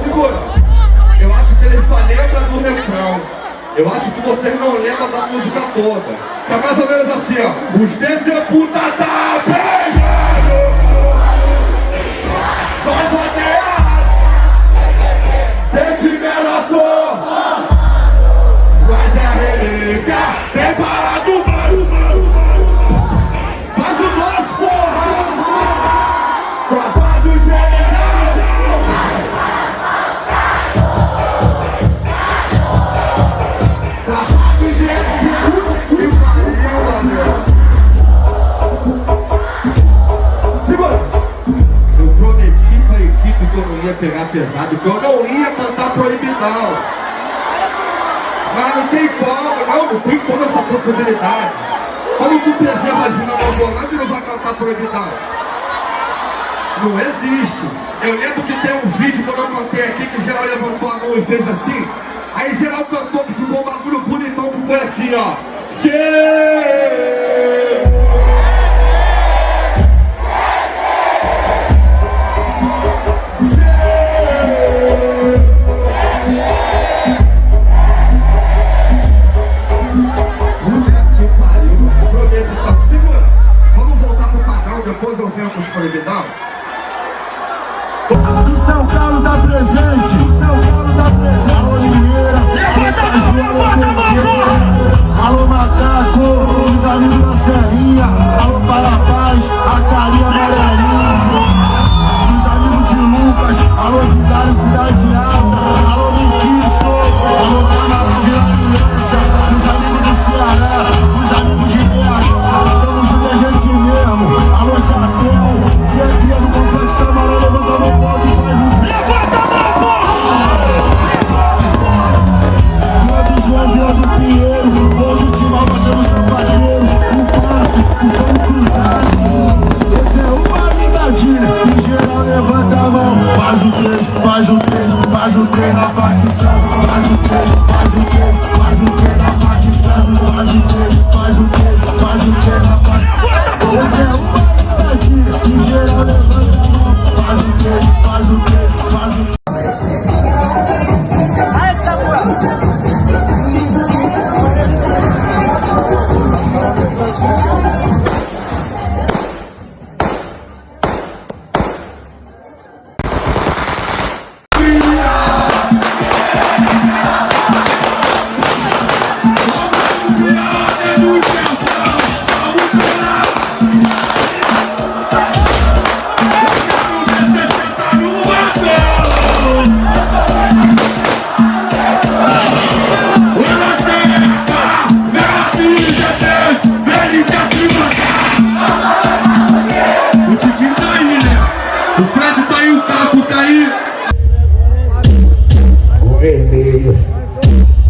segura. Eu acho que ele só lembra do refrão. Eu acho que vocês não lembram da música toda. Tá mais ou menos assim, ó. Os desse puta tá pegando. Vai vadear. Dente melaçou. Mas é relíquia. Preparado, mano. Faz o nosso, porra. Tropa do general. Tropa do general. Que pariu, meu. Segura. Eu prometi pra equipe que eu não ia pegar pesado, que eu não ia cantar proibidão. Mas não tem como, não tem como essa possibilidade. Como que o Prezé vai vir na mão volante e não vai cantar proibidão? Não existe. Eu lembro que tem um vídeo quando eu cantei aqui que geral levantou a mão e fez assim. Aí geral cantou que ficou um bagulho bonitão que foi assim, ó. Depois eu venho com os proibidão. O São Carlos dá presente, o São Carlos dá presente. Alô Mineira, alô Macaco, os amigos da Serrinha, alô Parapaz, a carinha amarelinha, os amigos de Lucas, alô Vigário, Cidade Alta, alô Miquiço, alô Canal Vila Aliança, os amigos do Ceará, os amigos de BH, tamo junto, a gente mesmo, alô Chapéu, que é do Complexo Amarelo, levanta a mão, pode e faz o pé. Levanta a mão, porra! Do João Vila do Pinheiro, todo de mal baixando o sapateiro, o passo, o fogo cruzado. Esse é uma ligadinha, em geral levanta a mão, faz o 3, faz o 3, faz o 3 na facção, faz o 3, faz o 3, faz o 3 na facção, faz o 3, faz o 3, faz o 3 na facção. Esse é uma ligadinha, em geral levanta a mão, faz o 3, faz o 3, faz o 3.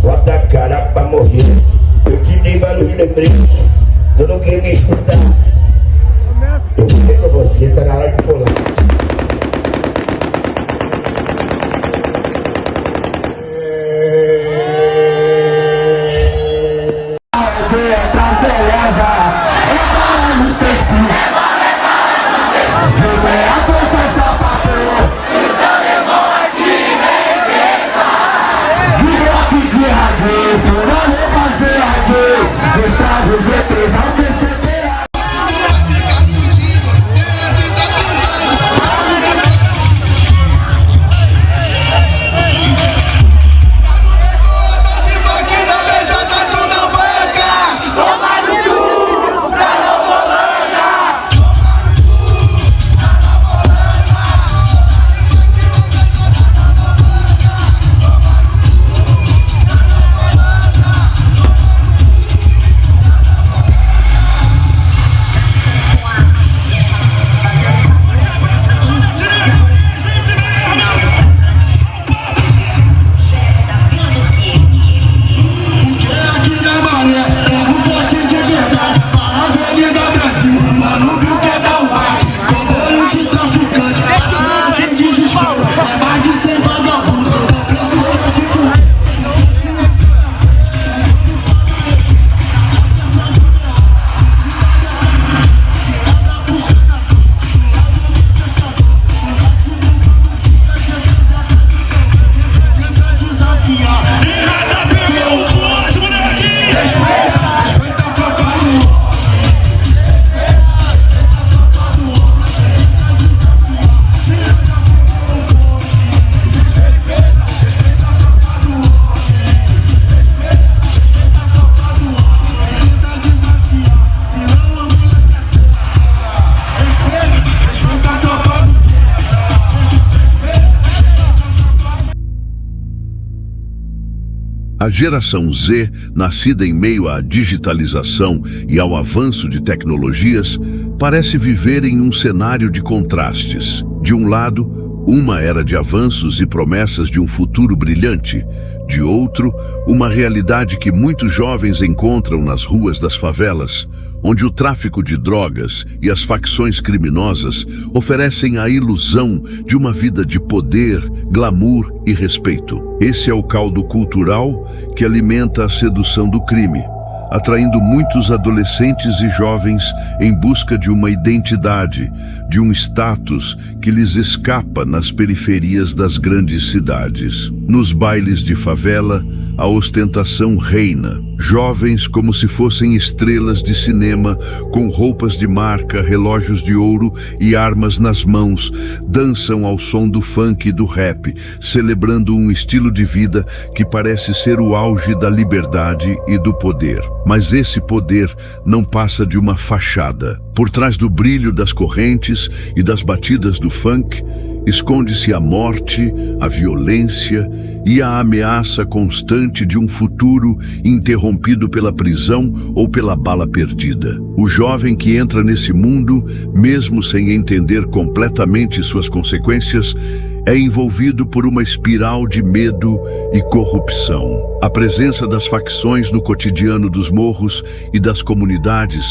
Bota a cara pra morrer. Eu te dei barulho de preço. Tu não quer me escutar. Eu falei pra você, tá na hora de pular. A geração Z, nascida em meio à digitalização e ao avanço de tecnologias, parece viver em um cenário de contrastes. De um lado, uma era de avanços e promessas de um futuro brilhante. De outro, uma realidade que muitos jovens encontram nas ruas das favelas, onde o tráfico de drogas e as facções criminosas oferecem a ilusão de uma vida de poder, glamour e respeito. Esse é o caldo cultural que alimenta a sedução do crime, atraindo muitos adolescentes e jovens em busca de uma identidade, de um status que lhes escapa nas periferias das grandes cidades. Nos bailes de favela, a ostentação reina. Jovens como se fossem estrelas de cinema, com roupas de marca, relógios de ouro e armas nas mãos, dançam ao som do funk e do rap, celebrando um estilo de vida que parece ser o auge da liberdade e do poder. Mas esse poder não passa de uma fachada. Por trás do brilho das correntes e das batidas do funk, esconde-se a morte, a violência e a ameaça constante de um futuro interrompido pela prisão ou pela bala perdida. O jovem que entra nesse mundo, mesmo sem entender completamente suas consequências, é envolvido por uma espiral de medo e corrupção. A presença das facções no cotidiano dos morros e das comunidades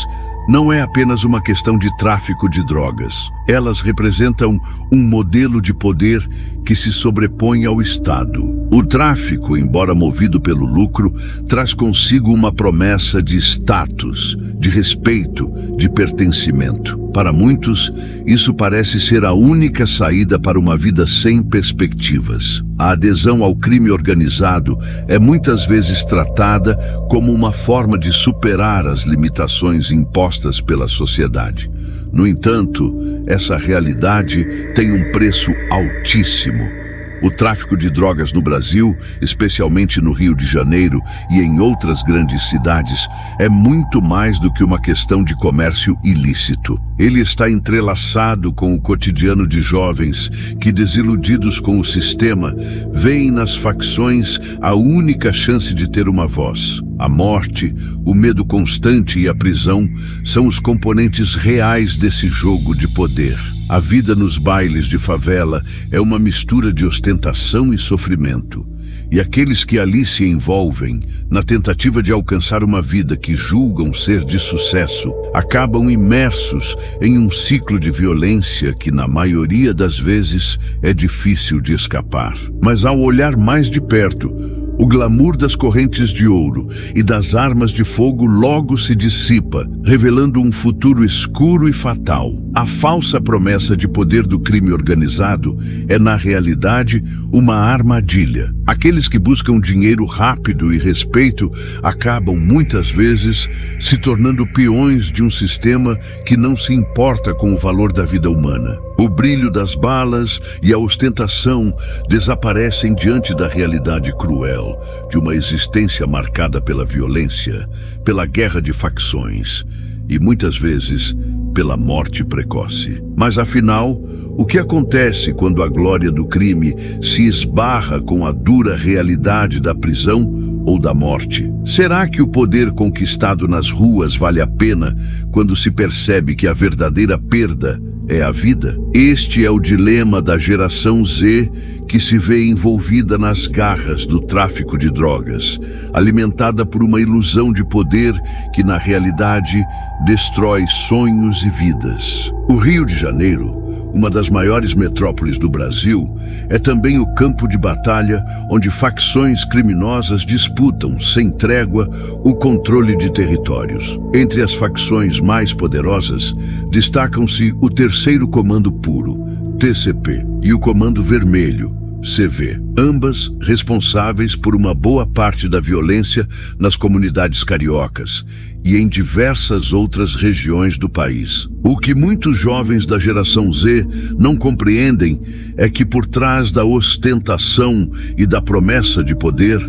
não é apenas uma questão de tráfico de drogas. Elas representam um modelo de poder que se sobrepõe ao Estado. O tráfico, embora movido pelo lucro, traz consigo uma promessa de status, de respeito, de pertencimento. Para muitos, isso parece ser a única saída para uma vida sem perspectivas. A adesão ao crime organizado é muitas vezes tratada como uma forma de superar as limitações impostas pela sociedade. No entanto, essa realidade tem um preço altíssimo. O tráfico de drogas no Brasil, especialmente no Rio de Janeiro e em outras grandes cidades, é muito mais do que uma questão de comércio ilícito. Ele está entrelaçado com o cotidiano de jovens que, desiludidos com o sistema, veem nas facções a única chance de ter uma voz. A morte, o medo constante e a prisão são os componentes reais desse jogo de poder. A vida nos bailes de favela é uma mistura de ostentação e sofrimento. E aqueles que ali se envolvem, na tentativa de alcançar uma vida que julgam ser de sucesso, acabam imersos em um ciclo de violência que, na maioria das vezes, é difícil de escapar. Mas ao olhar mais de perto, o glamour das correntes de ouro e das armas de fogo logo se dissipa, revelando um futuro escuro e fatal. A falsa promessa de poder do crime organizado é, na realidade, uma armadilha. Aqueles que buscam dinheiro rápido e respeito acabam, muitas vezes, se tornando peões de um sistema que não se importa com o valor da vida humana. O brilho das balas e a ostentação desaparecem diante da realidade cruel de uma existência marcada pela violência, pela guerra de facções e, muitas vezes, pela morte precoce. Mas, afinal, o que acontece quando a glória do crime se esbarra com a dura realidade da prisão ou da morte? Será que o poder conquistado nas ruas vale a pena quando se percebe que a verdadeira perda é a vida? Este é o dilema da geração Z, que se vê envolvida nas garras do tráfico de drogas, alimentada por uma ilusão de poder que, na realidade, destrói sonhos e vidas. O Rio de Janeiro, uma das maiores metrópoles do Brasil, é também o campo de batalha onde facções criminosas disputam, sem trégua, o controle de territórios. Entre as facções mais poderosas, destacam-se o Terceiro Comando Puro, TCP, e o Comando Vermelho, CV, ambas responsáveis por uma boa parte da violência nas comunidades cariocas e em diversas outras regiões do país. O que muitos jovens da geração Z não compreendem é que por trás da ostentação e da promessa de poder,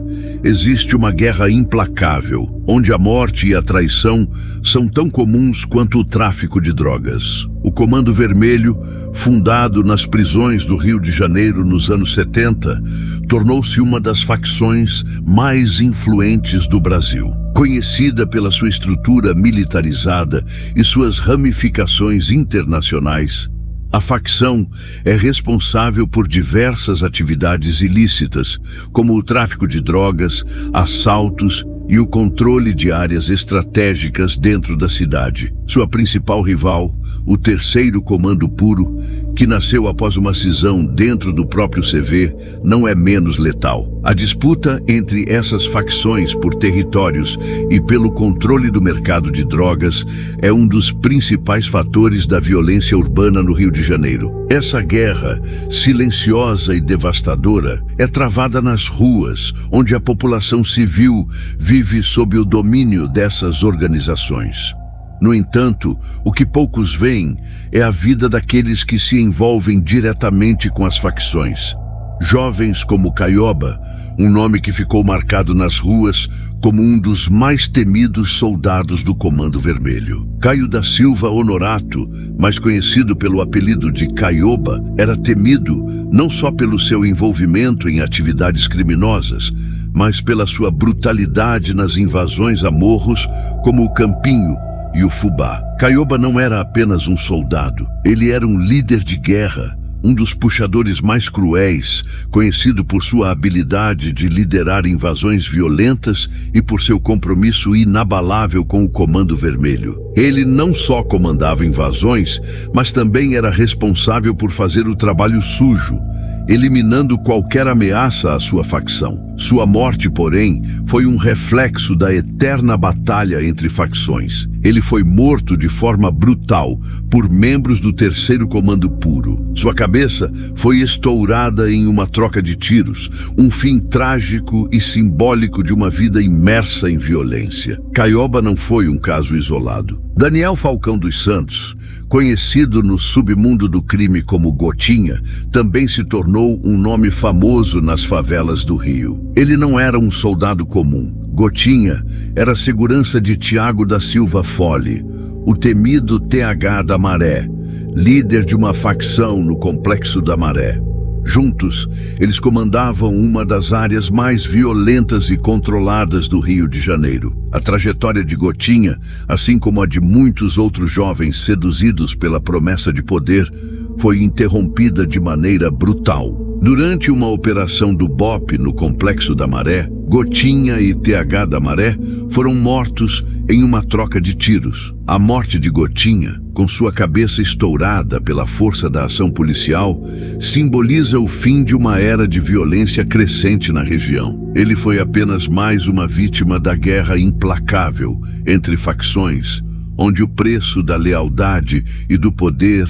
existe uma guerra implacável, onde a morte e a traição são tão comuns quanto o tráfico de drogas. O Comando Vermelho, fundado nas prisões do Rio de Janeiro nos anos 70, tornou-se uma das facções mais influentes do Brasil. Conhecida pela sua estrutura militarizada e suas ramificações internacionais, a facção é responsável por diversas atividades ilícitas, como o tráfico de drogas, assaltos e o controle de áreas estratégicas dentro da cidade. Sua principal rival, o Terceiro Comando Puro, que nasceu após uma cisão dentro do próprio CV, não é menos letal. A disputa entre essas facções por territórios e pelo controle do mercado de drogas é um dos principais fatores da violência urbana no Rio de Janeiro. Essa guerra, silenciosa e devastadora, é travada nas ruas, onde a população civil vive sob o domínio dessas organizações. No entanto, o que poucos veem é a vida daqueles que se envolvem diretamente com as facções. Jovens como Caioba, um nome que ficou marcado nas ruas como um dos mais temidos soldados do Comando Vermelho. Caio da Silva Honorato, mais conhecido pelo apelido de Caioba, era temido não só pelo seu envolvimento em atividades criminosas, mas pela sua brutalidade nas invasões a morros como o Campinho e o Fubá. Caioba não era apenas um soldado, ele era um líder de guerra, um dos puxadores mais cruéis, conhecido por sua habilidade de liderar invasões violentas e por seu compromisso inabalável com o Comando Vermelho. Ele não só comandava invasões, mas também era responsável por fazer o trabalho sujo, eliminando qualquer ameaça à sua facção. Sua morte, porém, foi um reflexo da eterna batalha entre facções. Ele foi morto de forma brutal por membros do Terceiro Comando Puro. Sua cabeça foi estourada em uma troca de tiros, um fim trágico e simbólico de uma vida imersa em violência. Caioba não foi um caso isolado. Daniel Falcão dos Santos, conhecido no submundo do crime como Gotinha, também se tornou um nome famoso nas favelas do Rio. Ele não era um soldado comum. Gotinha era a segurança de Tiago da Silva Fole, o temido TH da Maré, líder de uma facção no Complexo da Maré. Juntos, eles comandavam uma das áreas mais violentas e controladas do Rio de Janeiro. A trajetória de Gotinha, assim como a de muitos outros jovens seduzidos pela promessa de poder, foi interrompida de maneira brutal. Durante uma operação do BOPE no Complexo da Maré, Gotinha e TH da Maré foram mortos em uma troca de tiros. A morte de Gotinha, com sua cabeça estourada pela força da ação policial, simboliza o fim de uma era de violência crescente na região. Ele foi apenas mais uma vítima da guerra implacável entre facções, onde o preço da lealdade e do poder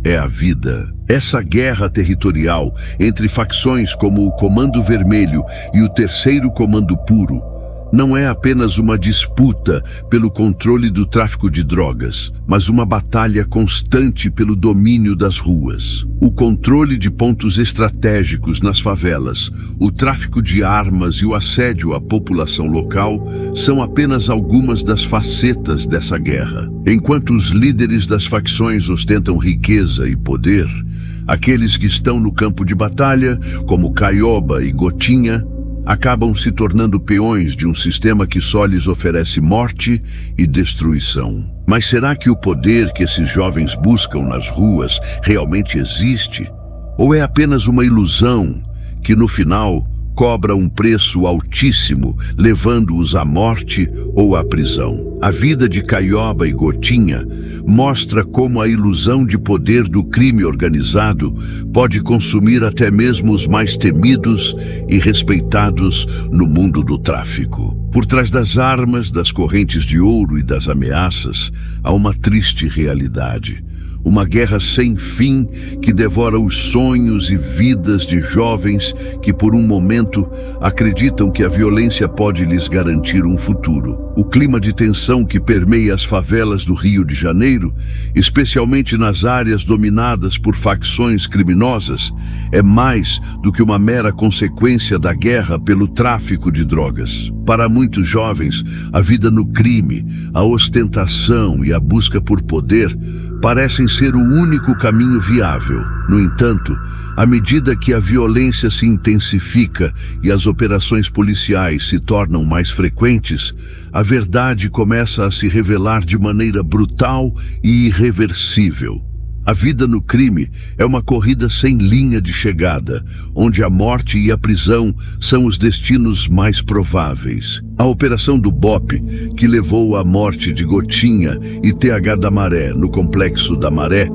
é a vida. Essa guerra territorial entre facções como o Comando Vermelho e o Terceiro Comando Puro não é apenas uma disputa pelo controle do tráfico de drogas, mas uma batalha constante pelo domínio das ruas. O controle de pontos estratégicos nas favelas, o tráfico de armas e o assédio à população local são apenas algumas das facetas dessa guerra. Enquanto os líderes das facções ostentam riqueza e poder, aqueles que estão no campo de batalha, como Caioba e Gotinha, acabam se tornando peões de um sistema que só lhes oferece morte e destruição. Mas será que o poder que esses jovens buscam nas ruas realmente existe? Ou é apenas uma ilusão que, no final, cobra um preço altíssimo, levando-os à morte ou à prisão? A vida de Caioba e Gotinha mostra como a ilusão de poder do crime organizado pode consumir até mesmo os mais temidos e respeitados no mundo do tráfico. Por trás das armas, das correntes de ouro e das ameaças, há uma triste realidade. Uma guerra sem fim que devora os sonhos e vidas de jovens que, por um momento, acreditam que a violência pode lhes garantir um futuro. O clima de tensão que permeia as favelas do Rio de Janeiro, especialmente nas áreas dominadas por facções criminosas, é mais do que uma mera consequência da guerra pelo tráfico de drogas. Para muitos jovens, a vida no crime, a ostentação e a busca por poder parecem ser o único caminho viável. No entanto, à medida que a violência se intensifica e as operações policiais se tornam mais frequentes, a verdade começa a se revelar de maneira brutal e irreversível. A vida no crime é uma corrida sem linha de chegada, onde a morte e a prisão são os destinos mais prováveis. A operação do BOPE, que levou à morte de Gotinha e TH da Maré no Complexo da Maré,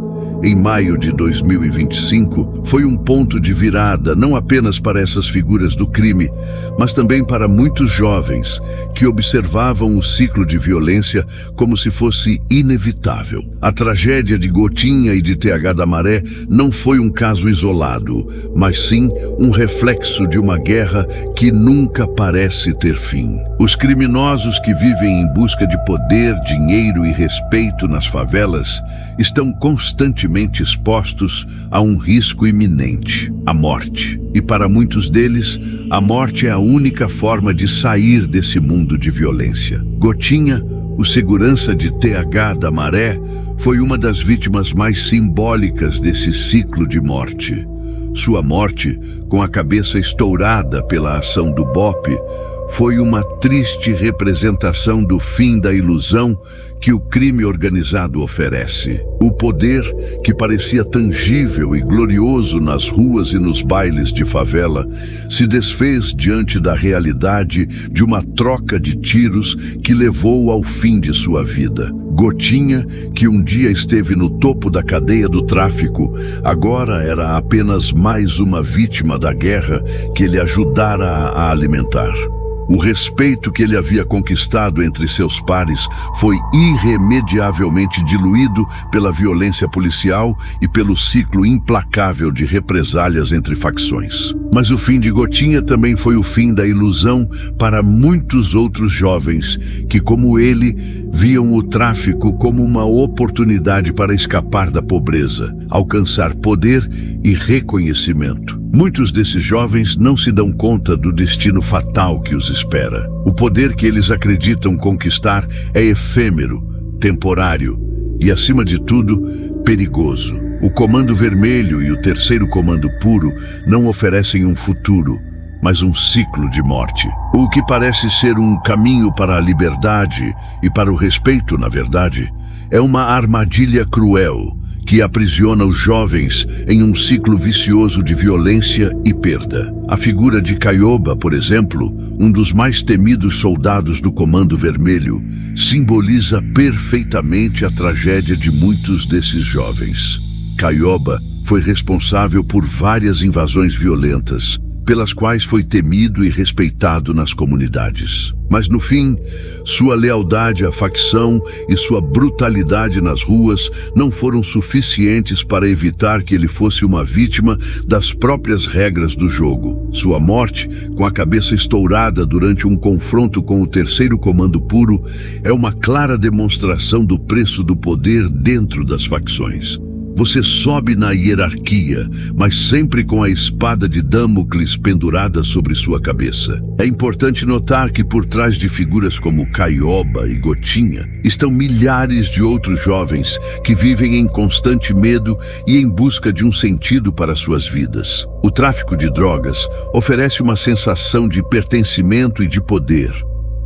em maio de 2025, foi um ponto de virada não apenas para essas figuras do crime, mas também para muitos jovens que observavam o ciclo de violência como se fosse inevitável. A tragédia de Gotinha e de TH da Maré não foi um caso isolado, mas sim um reflexo de uma guerra que nunca parece ter fim. Os criminosos que vivem em busca de poder, dinheiro e respeito nas favelas estão constantemente expostos a um risco iminente, a morte. E para muitos deles, a morte é a única forma de sair desse mundo de violência. Gotinha, o segurança de TH da Maré, foi uma das vítimas mais simbólicas desse ciclo de morte. Sua morte, com a cabeça estourada pela ação do BOPE, foi uma triste representação do fim da ilusão que o crime organizado oferece. O poder, que parecia tangível e glorioso nas ruas e nos bailes de favela, se desfez diante da realidade de uma troca de tiros que levou ao fim de sua vida. Gotinha, que um dia esteve no topo da cadeia do tráfico, agora era apenas mais uma vítima da guerra que ele ajudara a alimentar. O respeito que ele havia conquistado entre seus pares foi irremediavelmente diluído pela violência policial e pelo ciclo implacável de represálias entre facções. Mas o fim de Gotinha também foi o fim da ilusão para muitos outros jovens que, como ele, viam o tráfico como uma oportunidade para escapar da pobreza, alcançar poder e reconhecimento. Muitos desses jovens não se dão conta do destino fatal que os espera. O poder que eles acreditam conquistar é efêmero, temporário e, acima de tudo, perigoso. O Comando Vermelho e o Terceiro Comando Puro não oferecem um futuro, mas um ciclo de morte. O que parece ser um caminho para a liberdade e para o respeito, na verdade, é uma armadilha cruel que aprisiona os jovens em um ciclo vicioso de violência e perda. A figura de Caioba, por exemplo, um dos mais temidos soldados do Comando Vermelho, simboliza perfeitamente a tragédia de muitos desses jovens. Caioba foi responsável por várias invasões violentas, pelas quais foi temido e respeitado nas comunidades. Mas no fim, sua lealdade à facção e sua brutalidade nas ruas não foram suficientes para evitar que ele fosse uma vítima das próprias regras do jogo. Sua morte, com a cabeça estourada durante um confronto com o Terceiro Comando Puro, é uma clara demonstração do preço do poder dentro das facções. Você sobe na hierarquia, mas sempre com a espada de Damocles pendurada sobre sua cabeça. É importante notar que por trás de figuras como Caioba e Gotinha estão milhares de outros jovens que vivem em constante medo e em busca de um sentido para suas vidas. O tráfico de drogas oferece uma sensação de pertencimento e de poder,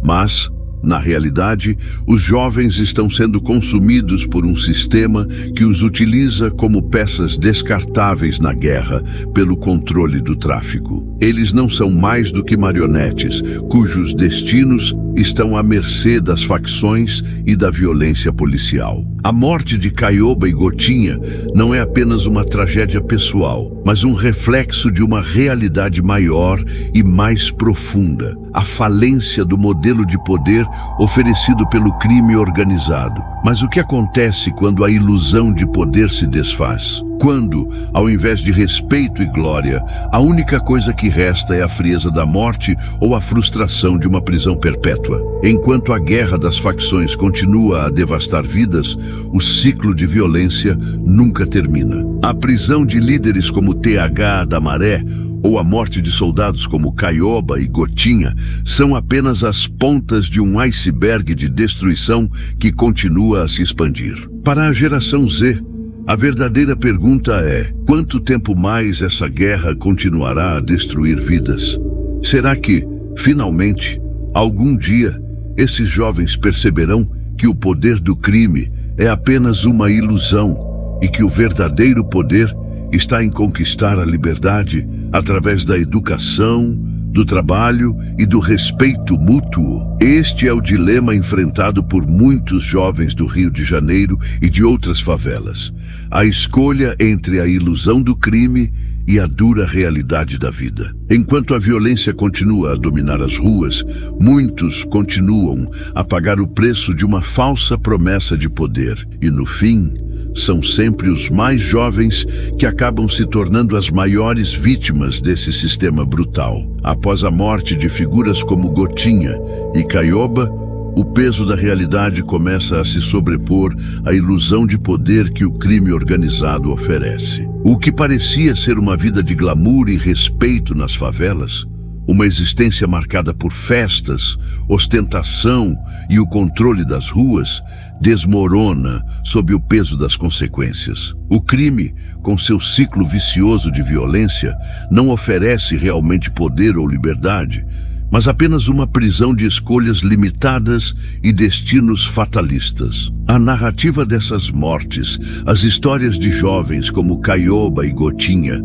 mas na realidade, os jovens estão sendo consumidos por um sistema que os utiliza como peças descartáveis na guerra pelo controle do tráfico. Eles não são mais do que marionetes, cujos destinos estão à mercê das facções e da violência policial. A morte de Caioba e Gotinha não é apenas uma tragédia pessoal, mas um reflexo de uma realidade maior e mais profunda: a falência do modelo de poder oferecido pelo crime organizado. Mas o que acontece quando a ilusão de poder se desfaz? Quando, ao invés de respeito e glória, a única coisa que resta é a frieza da morte ou a frustração de uma prisão perpétua? Enquanto a guerra das facções continua a devastar vidas, o ciclo de violência nunca termina. A prisão de líderes como TH da Maré ou a morte de soldados como Caioba e Gotinha são apenas as pontas de um iceberg de destruição que continua a se expandir. Para a geração Z, a verdadeira pergunta é: quanto tempo mais essa guerra continuará a destruir vidas? Será que, finalmente, algum dia, esses jovens perceberão que o poder do crime é apenas uma ilusão e que o verdadeiro poder está em conquistar a liberdade através da educação, do trabalho e do respeito mútuo? Este é o dilema enfrentado por muitos jovens do Rio de Janeiro e de outras favelas. A escolha entre a ilusão do crime e a dura realidade da vida. Enquanto a violência continua a dominar as ruas, muitos continuam a pagar o preço de uma falsa promessa de poder. E no fim, são sempre os mais jovens que acabam se tornando as maiores vítimas desse sistema brutal. Após a morte de figuras como Gotinha e Caioba, o peso da realidade começa a se sobrepor à ilusão de poder que o crime organizado oferece. O que parecia ser uma vida de glamour e respeito nas favelas, uma existência marcada por festas, ostentação e o controle das ruas, desmorona sob o peso das consequências. O crime, com seu ciclo vicioso de violência, não oferece realmente poder ou liberdade, mas apenas uma prisão de escolhas limitadas e destinos fatalistas. A narrativa dessas mortes, as histórias de jovens como Caioba e Gotinha,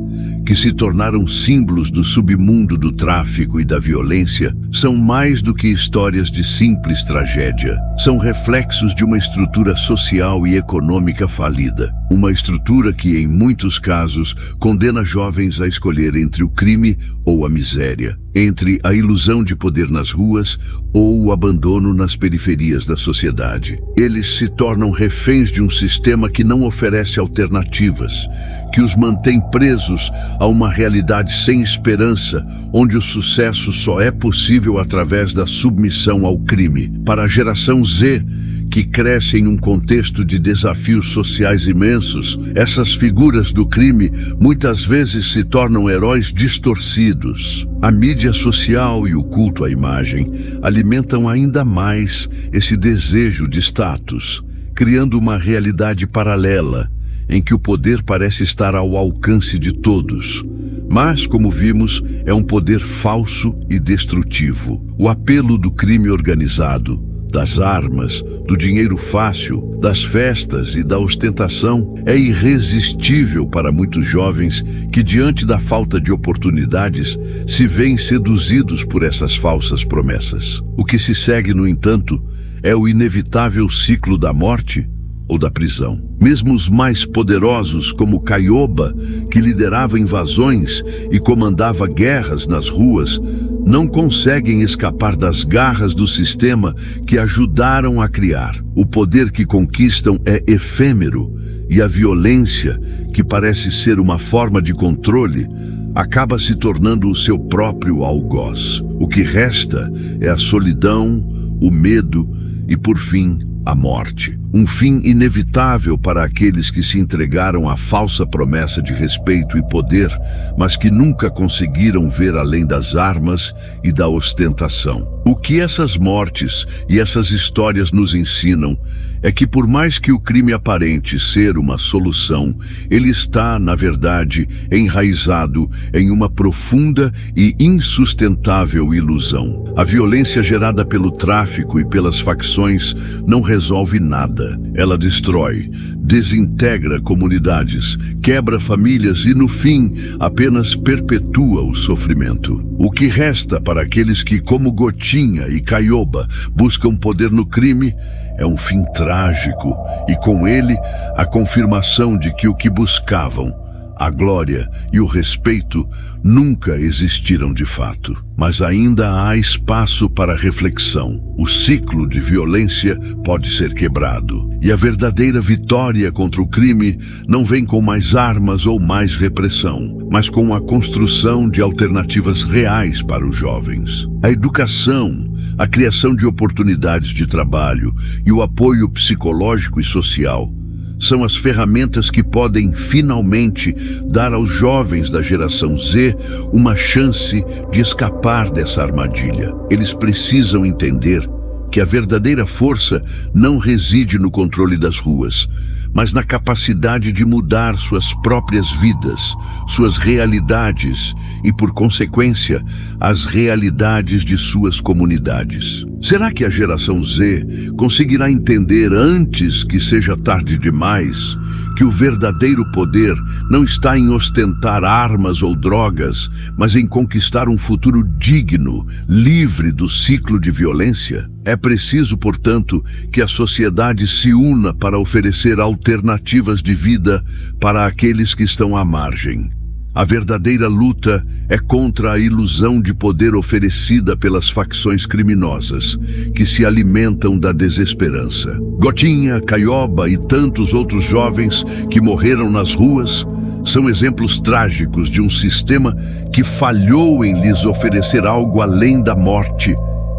que se tornaram símbolos do submundo do tráfico e da violência, são mais do que histórias de simples tragédia. São reflexos de uma estrutura social e econômica falida. Uma estrutura que, em muitos casos, condena jovens a escolher entre o crime ou a miséria, entre a ilusão de poder nas ruas ou o abandono nas periferias da sociedade. Eles se tornam reféns de um sistema que não oferece alternativas, que os mantém presos a uma realidade sem esperança, onde o sucesso só é possível através da submissão ao crime. Para a geração Z, que cresce em um contexto de desafios sociais imensos, essas figuras do crime muitas vezes se tornam heróis distorcidos. A mídia social e o culto à imagem alimentam ainda mais esse desejo de status, criando uma realidade paralela, em que o poder parece estar ao alcance de todos. Mas, como vimos, é um poder falso e destrutivo. O apelo do crime organizado, das armas, do dinheiro fácil, das festas e da ostentação é irresistível para muitos jovens que, diante da falta de oportunidades, se veem seduzidos por essas falsas promessas. O que se segue, no entanto, é o inevitável ciclo da morte ou da prisão. Mesmo os mais poderosos, como Caioba, que liderava invasões e comandava guerras nas ruas, não conseguem escapar das garras do sistema que ajudaram a criar. O poder que conquistam é efêmero e a violência, que parece ser uma forma de controle, acaba se tornando o seu próprio algoz. O que resta é a solidão, o medo e, por fim, a morte. Um fim inevitável para aqueles que se entregaram à falsa promessa de respeito e poder, mas que nunca conseguiram ver além das armas e da ostentação. O que essas mortes e essas histórias nos ensinam é que, por mais que o crime aparente ser uma solução, ele está, na verdade, enraizado em uma profunda e insustentável ilusão. A violência gerada pelo tráfico e pelas facções não resolve nada. nada. Ela destrói, desintegra comunidades, quebra famílias e, no fim, apenas perpetua o sofrimento. O que resta para aqueles que, como Gotinha e Caioba, buscam poder no crime é um fim trágico e, com ele, a confirmação de que o que buscavam, a glória e o respeito, nunca existiram de fato. Mas ainda há espaço para reflexão. O ciclo de violência pode ser quebrado. E a verdadeira vitória contra o crime não vem com mais armas ou mais repressão, mas com a construção de alternativas reais para os jovens. A educação, a criação de oportunidades de trabalho e o apoio psicológico e social são as ferramentas que podem finalmente dar aos jovens da geração Z uma chance de escapar dessa armadilha. Eles precisam entender que a verdadeira força não reside no controle das ruas, mas na capacidade de mudar suas próprias vidas, suas realidades e, por consequência, as realidades de suas comunidades. Será que a geração Z conseguirá entender antes que seja tarde demais que o verdadeiro poder não está em ostentar armas ou drogas, mas em conquistar um futuro digno, livre do ciclo de violência? É preciso, portanto, que a sociedade se una para oferecer alternativas de vida para aqueles que estão à margem. A verdadeira luta é contra a ilusão de poder oferecida pelas facções criminosas, que se alimentam da desesperança. Gotinha, Caioba e tantos outros jovens que morreram nas ruas são exemplos trágicos de um sistema que falhou em lhes oferecer algo além da morte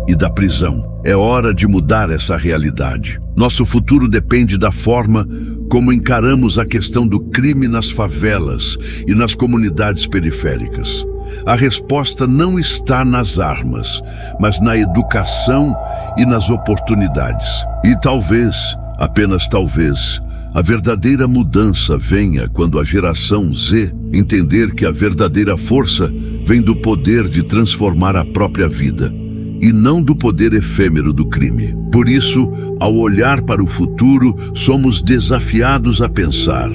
e da prisão. É hora de mudar essa realidade. Nosso futuro depende da forma como encaramos a questão do crime nas favelas e nas comunidades periféricas. A resposta não está nas armas, mas na educação e nas oportunidades. E talvez, apenas talvez, a verdadeira mudança venha quando a geração Z entender que a verdadeira força vem do poder de transformar a própria vida e não do poder efêmero do crime. Por isso, ao olhar para o futuro, somos desafiados a pensar: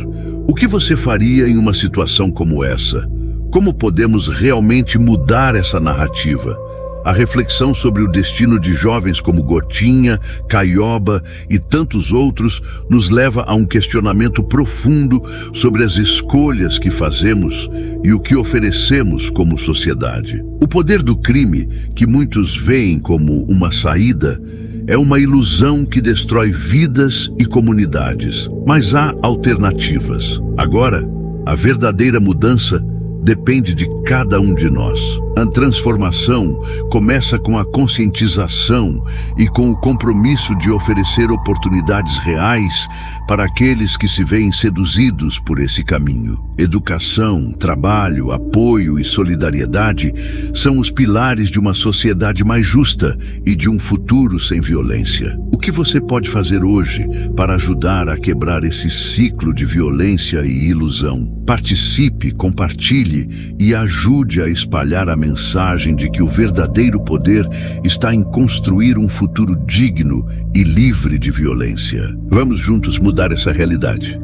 o que você faria em uma situação como essa? Como podemos realmente mudar essa narrativa? A reflexão sobre o destino de jovens como Gotinha, Caioba e tantos outros nos leva a um questionamento profundo sobre as escolhas que fazemos e o que oferecemos como sociedade. O poder do crime, que muitos veem como uma saída, é uma ilusão que destrói vidas e comunidades. Mas há alternativas. Agora, a verdadeira mudança depende de cada um de nós. A transformação começa com a conscientização e com o compromisso de oferecer oportunidades reais para aqueles que se veem seduzidos por esse caminho. Educação, trabalho, apoio e solidariedade são os pilares de uma sociedade mais justa e de um futuro sem violência. O que você pode fazer hoje para ajudar a quebrar esse ciclo de violência e ilusão? Participe, compartilhe e ajude a espalhar a mensagem de que o verdadeiro poder está em construir um futuro digno e livre de violência. Vamos juntos mudar essa realidade.